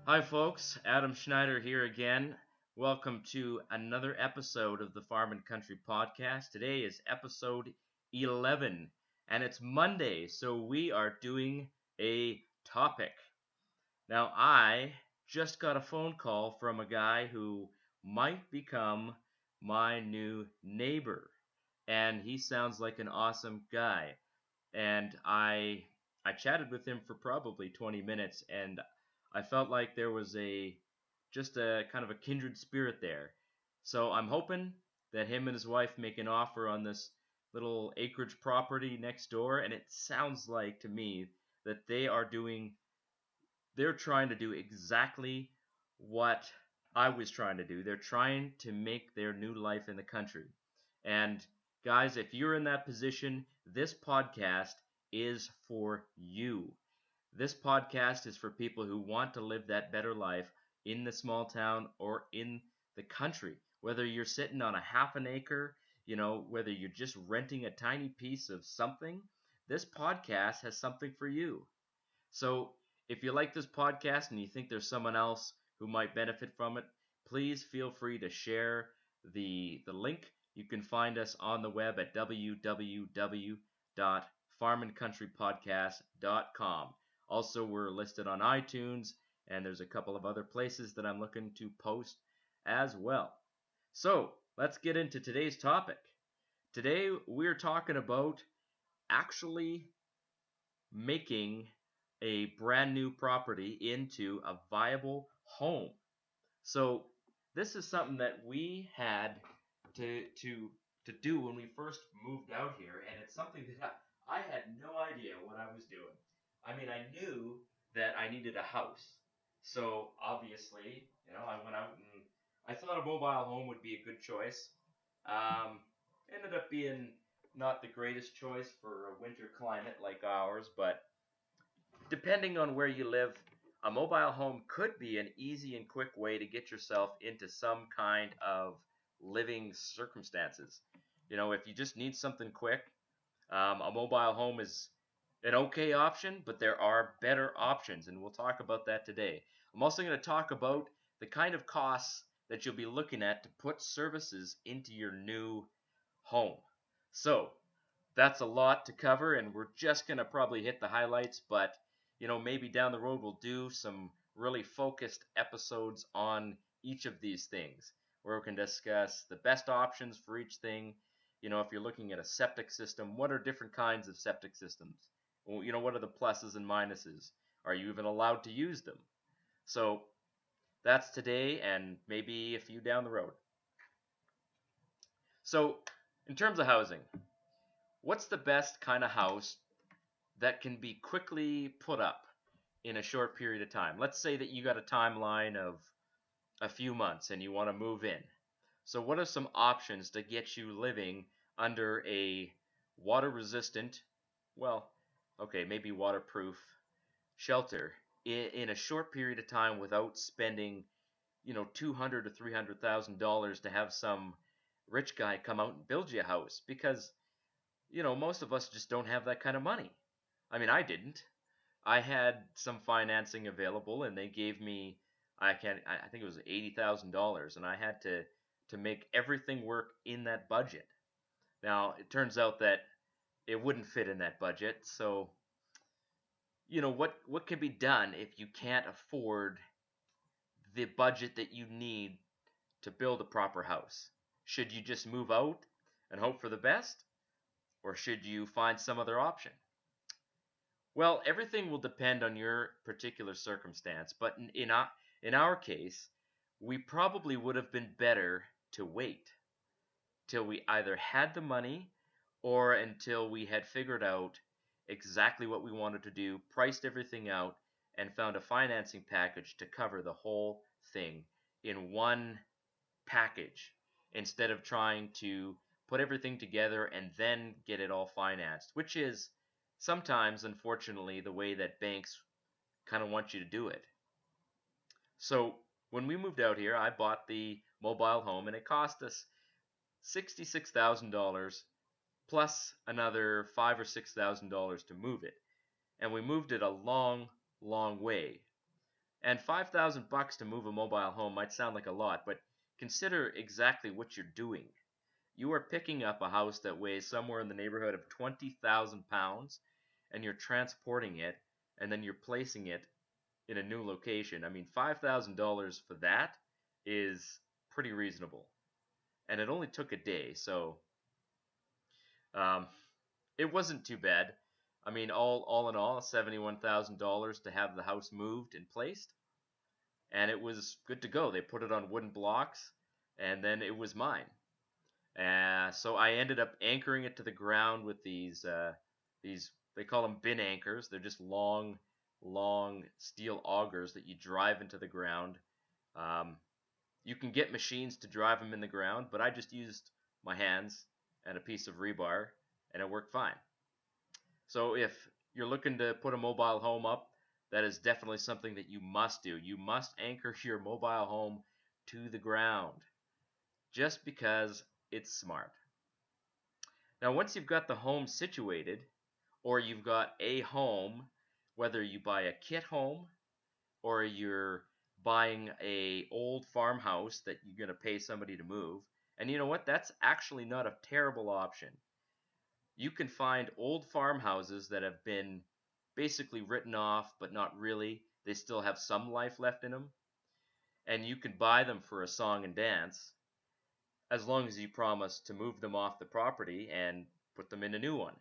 Hi, folks. Adam Schneider here again. Welcome to another episode of the Farm and Country Podcast. Today is episode 11, and it's Monday, so we are doing a topic. Now, I just got a phone call from a guy who might become my new neighbor, and he sounds like an awesome guy. And I chatted with him for probably 20 minutes, and I felt like there was just a kind of a kindred spirit there. So I'm hoping that him and his wife make an offer on this little acreage property next door, and it sounds like to me that they're trying to do exactly what I was trying to do. They're trying to make their new life in the country. And guys, if you're in that position, this podcast is for you. This podcast is for people who want to live that better life in the small town or in the country. Whether you're sitting on a half an acre, whether you're just renting a tiny piece of something, this podcast has something for you. So if you like this podcast and you think there's someone else who might benefit from it, please feel free to share the link. You can find us on the web at www.farmandcountrypodcast.com. Also, we're listed on iTunes, and there's a couple of other places that I'm looking to post as well. So let's get into today's topic. Today, we're talking about actually making a brand new property into a viable home. So this is something that we had to do when we first moved out here, and it's something that I had no idea what I was doing. I mean, I knew that I needed a house, so obviously, I went out and I thought a mobile home would be a good choice. Um, Ended up being not the greatest choice for a winter climate like ours, but depending on where you live, a mobile home could be an easy and quick way to get yourself into some kind of living circumstances. If you just need something quick, a mobile home is an okay option, but there are better options, and we'll talk about that today. I'm also going to talk about the kind of costs that you'll be looking at to put services into your new home. So, that's a lot to cover, and we're just going to probably hit the highlights, but maybe down the road we'll do some really focused episodes on each of these things where we can discuss the best options for each thing. If you're looking at a septic system, what are different kinds of septic systems? Well, what are the pluses and minuses? Are you even allowed to use them? So that's today and maybe a few down the road. So, in terms of housing, what's the best kind of house that can be quickly put up in a short period of time? Let's say that you got a timeline of a few months and you want to move in. So, what are some options to get you living under a water resistant, well, okay, maybe waterproof shelter in a short period of time without spending, $200 to $300,000 to have some rich guy come out and build you a house? Because most of us just don't have that kind of money. I mean, I didn't. I had some financing available, and they gave me, I think it was $80,000, and I had to make everything work in that budget. Now, it turns out that it wouldn't fit in that budget. So, what can be done if you can't afford the budget that you need to build a proper house? Should you just move out and hope for the best, or should you find some other option? Well, everything will depend on your particular circumstance, but in our case, we probably would have been better to wait till we either had the money or until we had figured out exactly what we wanted to do, priced everything out, and found a financing package to cover the whole thing in one package instead of trying to put everything together and then get it all financed, which is sometimes, unfortunately, the way that banks kind of want you to do it. So when we moved out here, I bought the mobile home and it cost us $66,000 plus another $5,000 or $6,000 to move it. And we moved it a long, long way. And $5,000 to move a mobile home might sound like a lot, but consider exactly what you're doing. You are picking up a house that weighs somewhere in the neighborhood of 20,000 pounds, and you're transporting it, and then you're placing it in a new location. I mean, $5,000 for that is pretty reasonable. And it only took a day, so um, it wasn't too bad. I mean, all in all, $71,000 to have the house moved and placed, and it was good to go. They put it on wooden blocks, and then it was mine. So I ended up anchoring it to the ground with these they call them bin anchors. They're just long steel augers that you drive into the ground. Um, you can get machines to drive them in the ground, but I just used my hands and a piece of rebar, and it worked fine. So if you're looking to put a mobile home up, that is definitely something that you must do. You must anchor your mobile home to the ground just because it's smart. Now, once you've got the home situated, or you've got a home, whether you buy a kit home or you're buying a old farmhouse that you're going to pay somebody to move, and you know what? That's actually not a terrible option. You can find old farmhouses that have been basically written off, but not really. They still have some life left in them, and you can buy them for a song and dance as long as you promise to move them off the property and put them in a new one.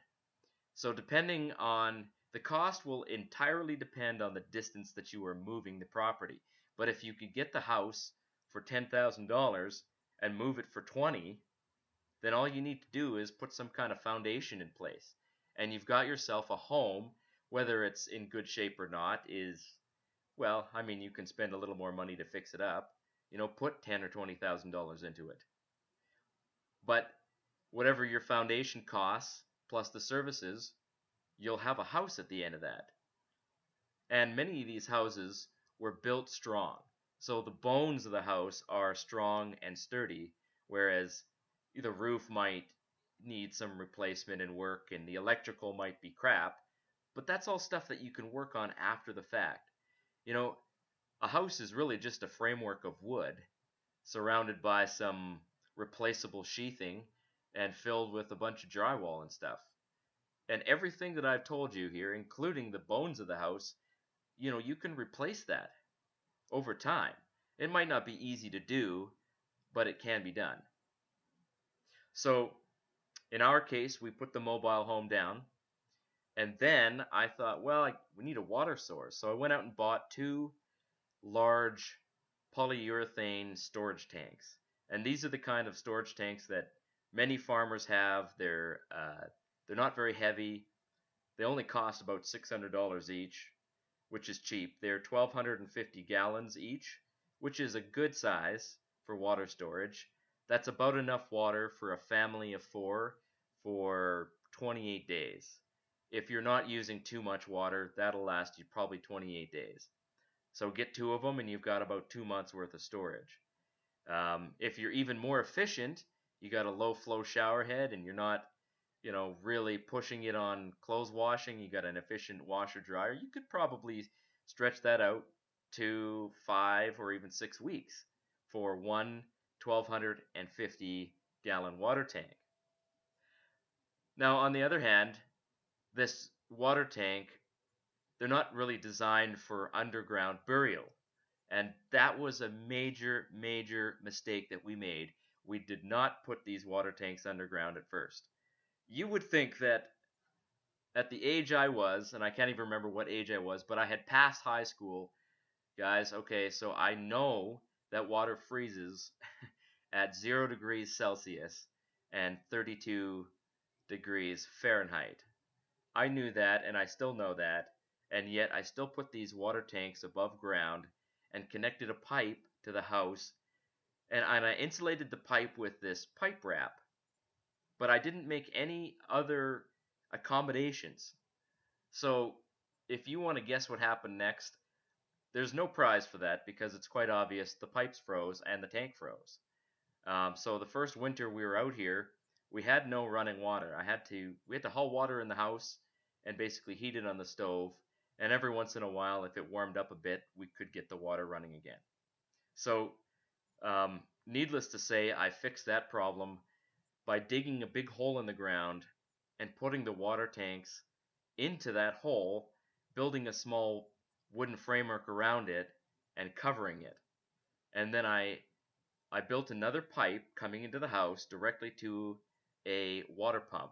So depending on the cost will entirely depend on the distance that you are moving the property. But if you could get the house for $10,000 and move it for 20, then all you need to do is put some kind of foundation in place. And you've got yourself a home, whether it's in good shape or not, well, I mean, you can spend a little more money to fix it up. Put $10,000 or $20,000 into it. But whatever your foundation costs plus the services, you'll have a house at the end of that. And many of these houses were built strong. So the bones of the house are strong and sturdy, whereas the roof might need some replacement and work, and the electrical might be crap. But that's all stuff that you can work on after the fact. A house is really just a framework of wood surrounded by some replaceable sheathing and filled with a bunch of drywall and stuff. And everything that I've told you here, including the bones of the house, you can replace that over time. It might not be easy to do, but it can be done. So in our case, we put the mobile home down, and then I thought, well, we need a water source. So I went out and bought two large polyurethane storage tanks. And these are the kind of storage tanks that many farmers have. They're not very heavy. They only cost about $600 each, which is cheap. They're 1,250 gallons each, which is a good size for water storage. That's about enough water for a family of 4 for 28 days. If you're not using too much water, that'll last you probably 28 days. So get two of them and you've got about 2 months worth of storage. If you're even more efficient, you got a low flow shower head and you're not really pushing it on clothes washing, you got an efficient washer dryer, you could probably stretch that out to 5 or even 6 weeks for one 1,250 gallon water tank. Now, on the other hand, this water tank, they're not really designed for underground burial. And that was a major mistake that we made. We did not put these water tanks underground at first. You would think that at the age I was, and I can't even remember what age I was, but I had passed high school, guys. Okay, so I know that water freezes at 0 degrees Celsius and 32 degrees Fahrenheit. I knew that, and I still know that, and yet I still put these water tanks above ground and connected a pipe to the house, and I insulated the pipe with this pipe wrap. But I didn't make any other accommodations. So if you want to guess what happened next, there's no prize for that because it's quite obvious the pipes froze and the tank froze. So the first winter we were out here, we had no running water. We had to haul water in the house and basically heat it on the stove. and every once in a while, if it warmed up a bit, we could get the water running again. So, needless to say, I fixed that problem by digging a big hole in the ground and putting the water tanks into that hole, building a small wooden framework around it and covering it. And then I built another pipe coming into the house directly to a water pump.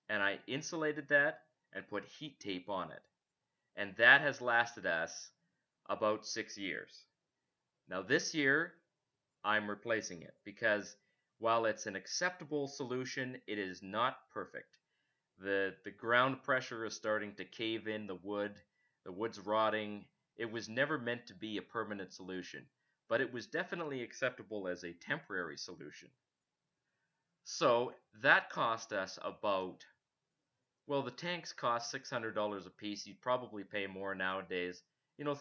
And I insulated that and put heat tape on it. And that has lasted us about 6 years. Now, this year, I'm replacing it because while it's an acceptable solution, it is not perfect. The ground pressure is starting to cave in the wood's rotting. It was never meant to be a permanent solution, but it was definitely acceptable as a temporary solution. So that cost us about, well, the tanks cost $600 a piece. You'd probably pay more nowadays.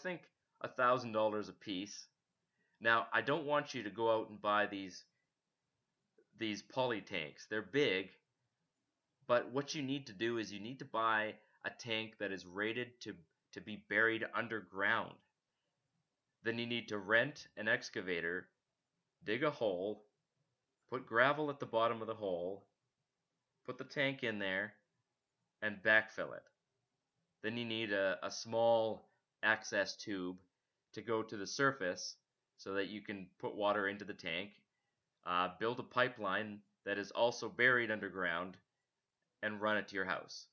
Think $1,000 a piece. Now, I don't want you to go out and buy these poly tanks. They're big, but what you need to do is you need to buy a tank that is rated to be buried underground. Then you need to rent an excavator, dig a hole, put gravel at the bottom of the hole, put the tank in there, and backfill it. Then you need a small access tube to go to the surface so that you can put water into the tank. Build a pipeline that is also buried underground and run it to your house.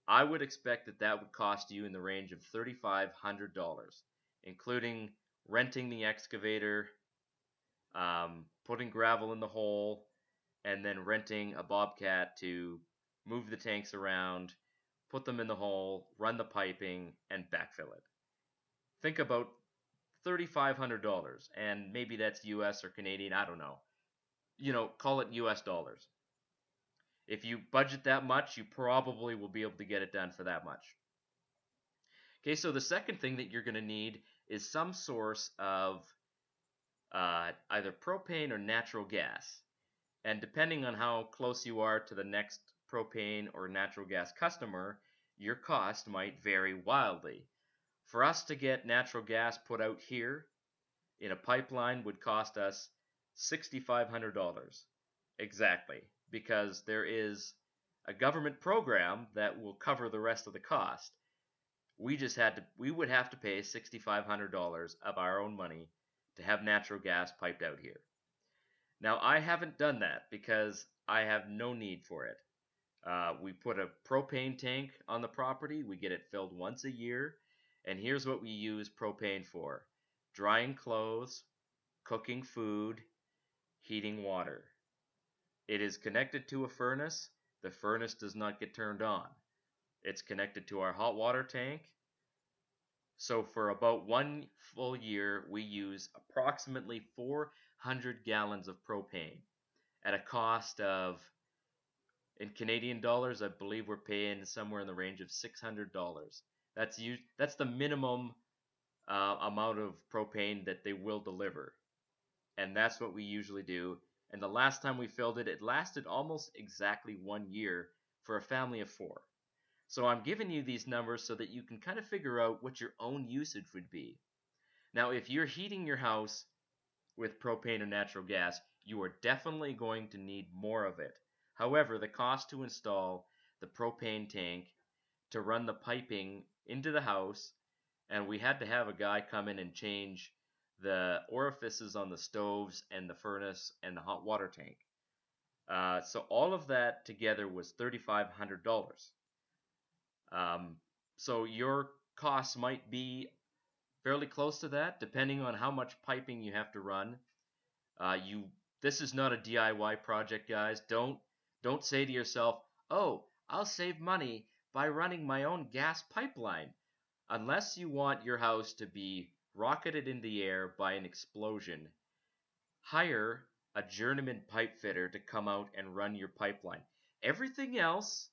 I would expect that would cost you in the range of $3,500, including renting the excavator, putting gravel in the hole, and then renting a bobcat to move the tanks around, put them in the hole, run the piping, and backfill it. Think about $3,500, and maybe that's US or Canadian, I don't know. Call it US dollars. If you budget that much, you probably will be able to get it done for that much. Okay, so the second thing that you're going to need is some source of either propane or natural gas. And depending on how close you are to the next propane or natural gas customer, your cost might vary wildly. For us to get natural gas put out here in a pipeline would cost us $6,500. Exactly, because there is a government program that will cover the rest of the cost. We would have to pay $6,500 of our own money to have natural gas piped out here. Now, I haven't done that because I have no need for it. We put a propane tank on the property. We get it filled once a year. And here's what we use propane for: drying clothes, cooking food, heating water. It is connected to a furnace. The furnace does not get turned on. It's connected to our hot water tank. So for about 1 full year, we use approximately 400 gallons of propane at a cost of, in Canadian dollars, I believe we're paying somewhere in the range of $600. That's the minimum amount of propane that they will deliver. And that's what we usually do. And the last time we filled it, it lasted almost exactly 1 year for a family of 4. So I'm giving you these numbers so that you can kind of figure out what your own usage would be. Now, if you're heating your house with propane or natural gas, you are definitely going to need more of it. However, the cost to install the propane tank, to run the piping into the house, and we had to have a guy come in and change the orifices on the stoves and the furnace and the hot water tank. So all of that together was $3,500. So your costs might be fairly close to that, depending on how much piping you have to run. This is not a DIY project, guys. Don't say to yourself, "Oh, I'll save money by running my own gas pipeline." Unless you want your house to be rocketed in the air by an explosion, hire a journeyman pipe fitter to come out and run your pipeline. Everything else,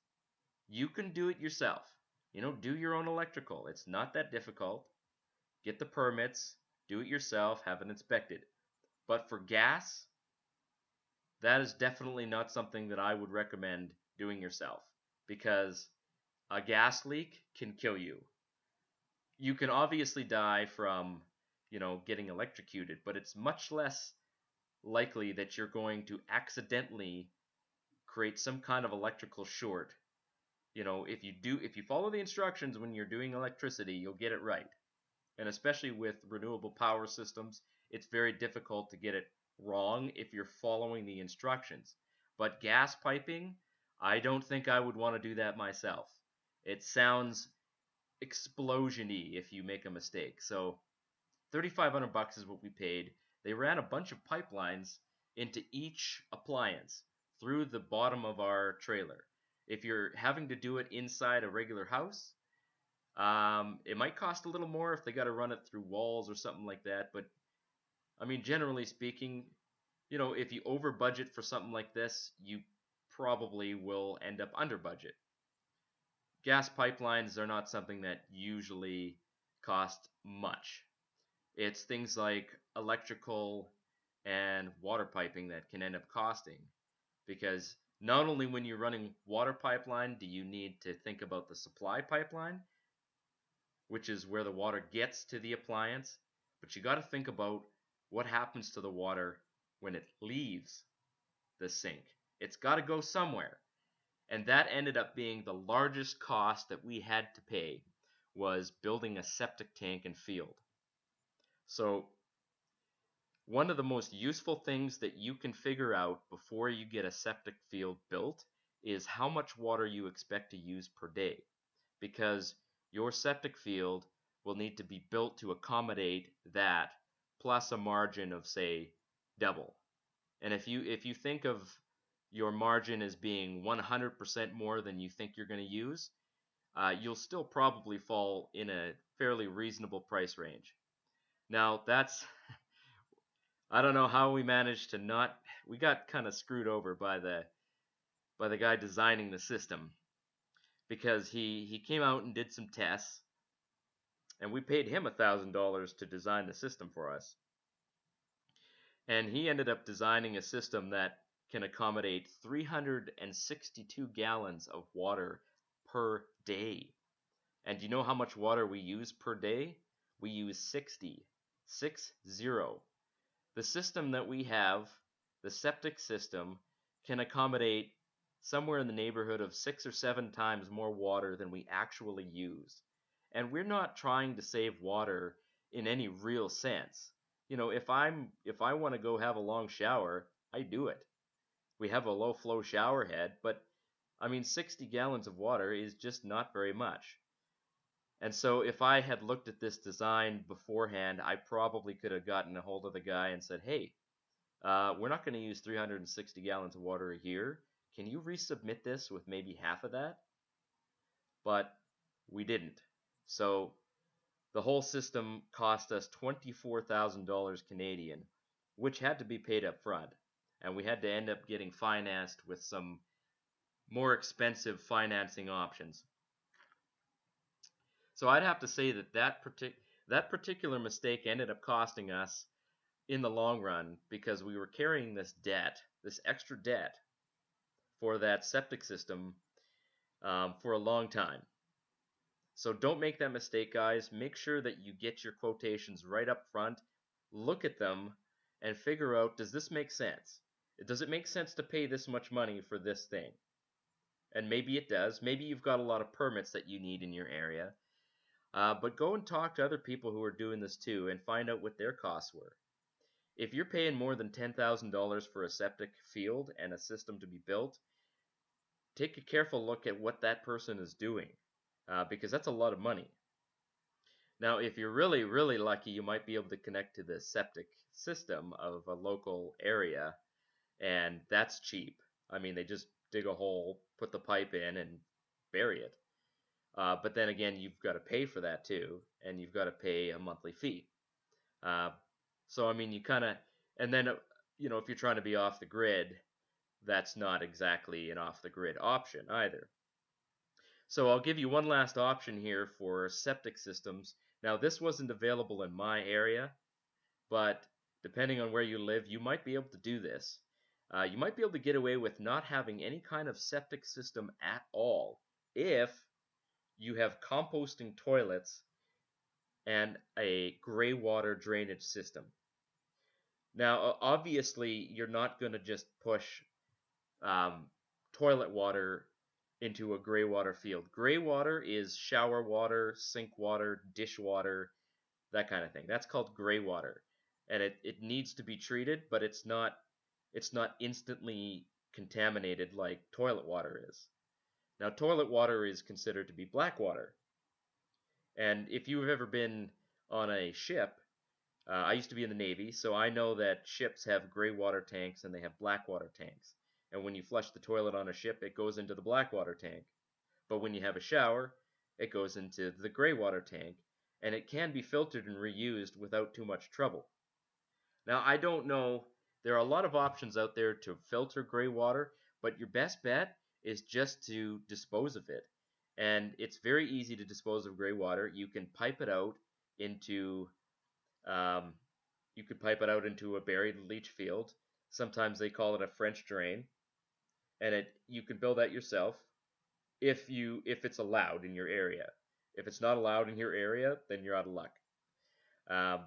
you can do it yourself. Do your own electrical. It's not that difficult. Get the permits, do it yourself, have it inspected. But for gas, that is definitely not something that I would recommend doing yourself, because a gas leak can kill you. you can obviously die from, getting electrocuted, but it's much less likely that you're going to accidentally create some kind of electrical short. If you follow the instructions when you're doing electricity, you'll get it right. And especially with renewable power systems, it's very difficult to get it wrong if you're following the instructions. But gas piping, I don't think I would want to do that myself. It sounds explosion-y if you make a mistake. So $3,500 is what we paid. They ran a bunch of pipelines into each appliance through the bottom of our trailer. If you're having to do it inside a regular house, it might cost a little more if they got to run it through walls or something like that. But I mean, generally speaking, if you over budget for something like this, you probably will end up under budget. Gas pipelines are not something that usually cost much. It's things like electrical and water piping that can end up costing, because not only when you're running water pipeline do you need to think about the supply pipeline, which is where the water gets to the appliance, but you got to think about what happens to the water when it leaves the sink. It's got to go somewhere. And that ended up being the largest cost that we had to pay, was building a septic tank and field. So one of the most useful things that you can figure out before you get a septic field built is how much water you expect to use per day, because your septic field will need to be built to accommodate that, plus a margin of, say, double. And if you think of your margin as being 100% more than you think you're going to use, you'll still probably fall in a fairly reasonable price range. Now, I don't know how we managed to not. We got kind of screwed over by the guy designing the system, because he came out and did some tests, and we paid him $1,000 to design the system for us. And he ended up designing a system that can accommodate 362 gallons of water per day. And do you know how much water we use per day? We use 60. 60. The system that we have, the septic system, can accommodate somewhere in the neighborhood of 6 or 7 times more water than we actually use. And we're not trying to save water in any real sense. If I want to go have a long shower, I do it. We have a low flow shower head, but I mean 60 gallons of water is just not very much. And so if I had looked at this design beforehand, I probably could have gotten a hold of the guy and said, hey, we're not going to use 360 gallons of water a year. Can you resubmit this with maybe half of that? But we didn't. So the whole system cost us $24,000 Canadian, which had to be paid up front. And we had to end up getting financed with some more expensive financing options. So I'd have to say that particular mistake ended up costing us in the long run, because we were carrying this extra debt for that septic system for a long time. So don't make that mistake, guys. Make sure that you get your quotations right up front, look at them, and figure out, does this make sense? Does it make sense to pay this much money for this thing? And maybe it does. Maybe you've got a lot of permits that you need in your area. But go and talk to other people who are doing this too and find out what their costs were. If you're paying more than $10,000 for a septic field and a system to be built, take a careful look at what that person is doing, because that's a lot of money. Now, if you're really, really lucky, you might be able to connect to the septic system of a local area, and that's cheap. I mean, they just dig a hole, put the pipe in, and bury it. But then again, you've got to pay for that too, and you've got to pay a monthly fee. So I mean, you kind of, and then if you're trying to be off the grid, that's not exactly an off the grid option either. So I'll give you one last option here for septic systems. Now, this wasn't available in my area, but depending on where you live, you might be able to do this. You might be able to get away with not having any kind of septic system at all if you have composting toilets and a gray water drainage system. Now, obviously, you're not going to just push um, toilet water into a gray water field. Gray water is shower water, sink water, dishwater, that kind of thing. That's called gray water. And it needs to be treated, but it's not instantly contaminated like toilet water is. Now, toilet water is considered to be black water. And if you've ever been on a ship, I used to be in the Navy, so I know that ships have gray water tanks and they have black water tanks. And when you flush the toilet on a ship, it goes into the black water tank. But when you have a shower, it goes into the gray water tank, and it can be filtered and reused without too much trouble. Now, I don't know, there are a lot of options out there to filter gray water, but your best bet is just to dispose of it. And it's very easy to dispose of gray water. Into um, you could pipe it out into a buried leach field. Sometimes they call it a French drain, and you can build that yourself if it's allowed in your area. If it's not allowed in your area, then you're out of luck. Um,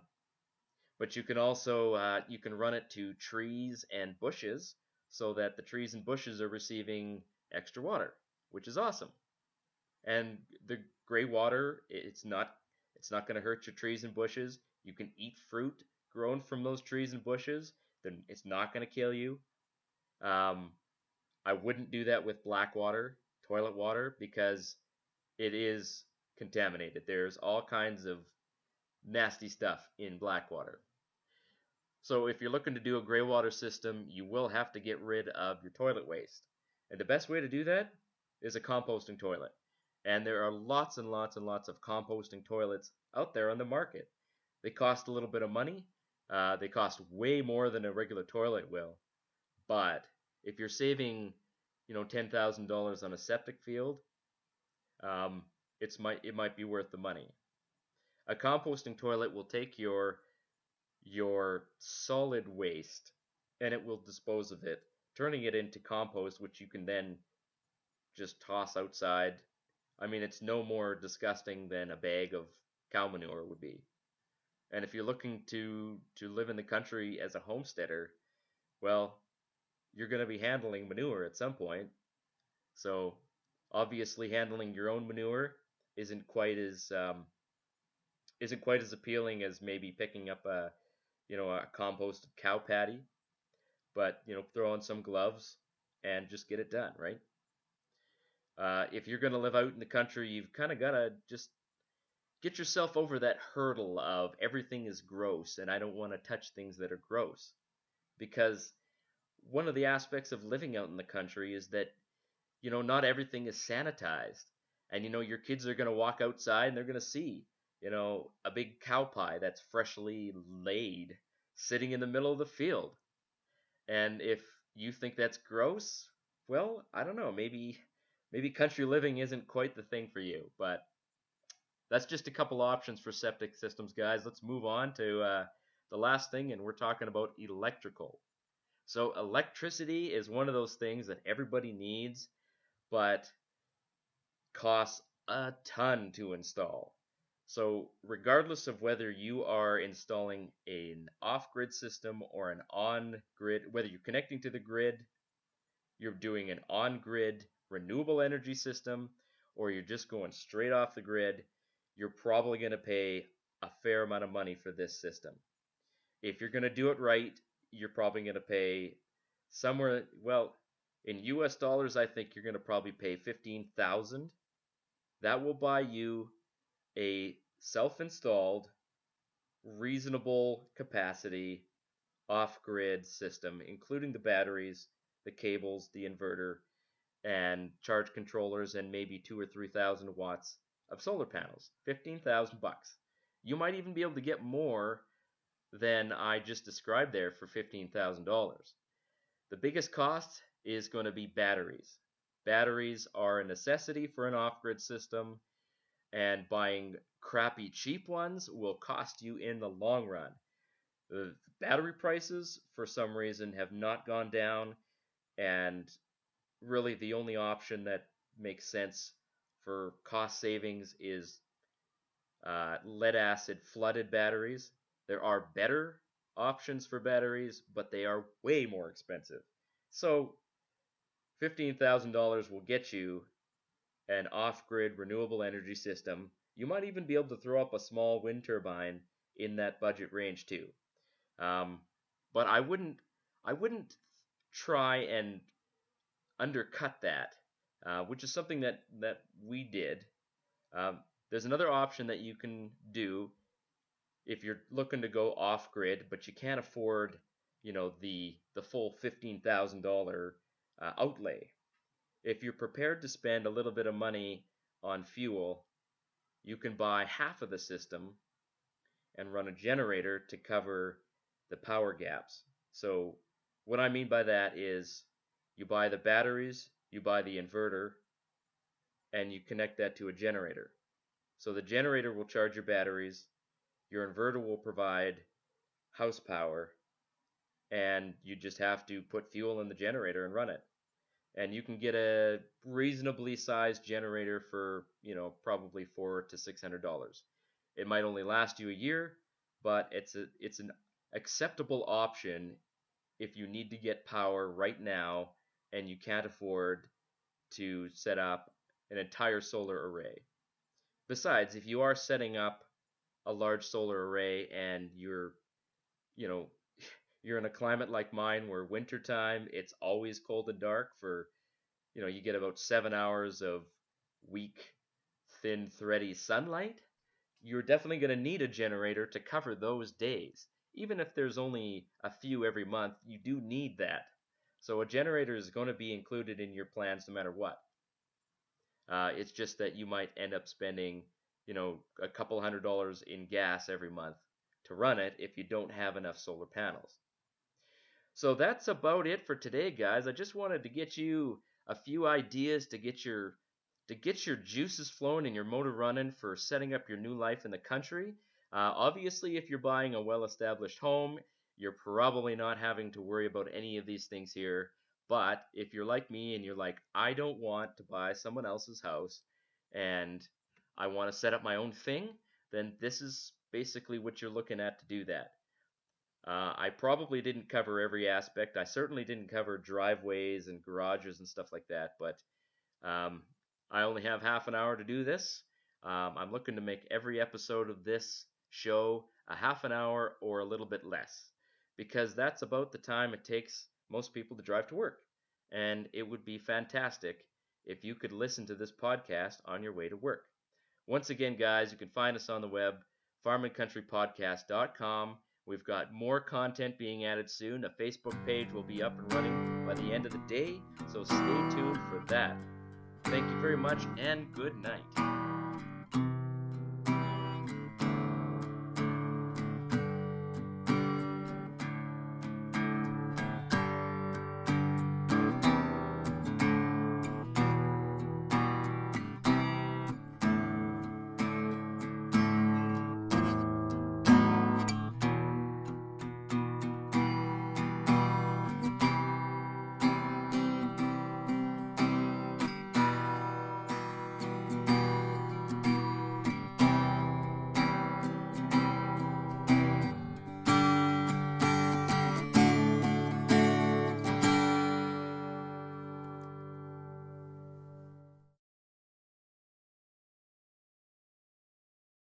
but you can also you can run it to trees and bushes so that the trees and bushes are receiving extra water, which is awesome. And the gray water, it's not going to hurt your trees and bushes. You can eat fruit grown from those trees and bushes. Then it's not going to kill you. Um, I wouldn't do that with black water, toilet water, because it is contaminated. There's all kinds of nasty stuff in black water. So if you're looking to do a gray water system, you will have to get rid of your toilet waste. And the best way to do that is a composting toilet. And there are lots and lots and lots of composting toilets out there on the market. They cost a little bit of money. They cost way more than a regular toilet will. But if you're saving, $10,000 on a septic field, um, it might be worth the money. A composting toilet will take your solid waste and it will dispose of it, turning it into compost, which you can then just toss outside. I mean, it's no more disgusting than a bag of cow manure would be. And if you're looking to live in the country as a homesteader, well, you're going to be handling manure at some point. So obviously, handling your own manure isn't quite as appealing as maybe picking up a composted cow patty. But throw on some gloves and just get it done, right? If you're going to live out in the country, you've kind of got to just get yourself over that hurdle of everything is gross and I don't want to touch things that are gross. Because one of the aspects of living out in the country is that, not everything is sanitized. And, your kids are going to walk outside and they're going to see, a big cow pie that's freshly laid sitting in the middle of the field. And if you think that's gross, well, I don't know, maybe country living isn't quite the thing for you, but that's just a couple options for septic systems, guys. Let's move on to the last thing, and we're talking about electrical. So electricity is one of those things that everybody needs, but costs a ton to install. So regardless of whether you are installing an off-grid system or an on-grid, whether you're connecting to the grid, you're doing an on-grid renewable energy system, or you're just going straight off the grid, you're probably going to pay a fair amount of money for this system. If you're going to do it right, you're probably going to pay somewhere, well, in US dollars, I think you're going to probably pay $15,000. That will buy you a self-installed, reasonable capacity off-grid system, including the batteries, the cables, the inverter, and charge controllers, and maybe 2 or 3,000 watts of solar panels. 15,000 bucks. You might even be able to get more than I just described there for $15,000. The biggest cost is going to be batteries. Batteries are a necessity for an off-grid system, and buying crappy cheap ones will cost you in the long run. The battery prices, for some reason, have not gone down, and really the only option that makes sense for cost savings is lead acid flooded batteries. There are better options for batteries, but they are way more expensive. So $15,000 will get you an off-grid renewable energy system. You might even be able to throw up a small wind turbine in that budget range too. Um, but I wouldn't try and undercut that, which is something that we did. Um, there's another option that you can do if you're looking to go off grid, but you can't afford, the full $15,000 outlay. If you're prepared to spend a little bit of money on fuel, you can buy half of the system and run a generator to cover the power gaps. So what I mean by that is you buy the batteries, you buy the inverter, and you connect that to a generator. So the generator will charge your batteries, your inverter will provide house power, and you just have to put fuel in the generator and run it. And you can get a reasonably sized generator for, probably $400 to $600. It might only last you a year, but it's an acceptable option if you need to get power right now and you can't afford to set up an entire solar array. Besides, if you are setting up a large solar array and you know, you're in a climate like mine where wintertime it's always cold and dark for, you get about 7 hours of weak, thin, thready sunlight, you're definitely going to need a generator to cover those days. Even if there's only a few every month, you do need that. So a generator is going to be included in your plans no matter what. It's just that you might end up spending, a couple $100 in gas every month to run it if you don't have enough solar panels. So that's about it for today, guys. I just wanted to get you a few ideas to get your juices flowing and your motor running for setting up your new life in the country. Obviously, if you're buying a well-established home, you're probably not having to worry about any of these things here. But if you're like me and you're like, I don't want to buy someone else's house and I want to set up my own thing, then this is basically what you're looking at to do that. I probably didn't cover every aspect. I certainly didn't cover driveways and garages and stuff like that, but I only have half an hour to do this. I'm looking to make every episode of this show a half an hour or a little bit less, because that's about the time it takes most people to drive to work. And it would be fantastic if you could listen to this podcast on your way to work. Once again, guys, you can find us on the web, farmandcountrypodcast.com. We've got more content being added soon. A Facebook page will be up and running by the end of the day, so stay tuned for that. Thank you very much, and good night.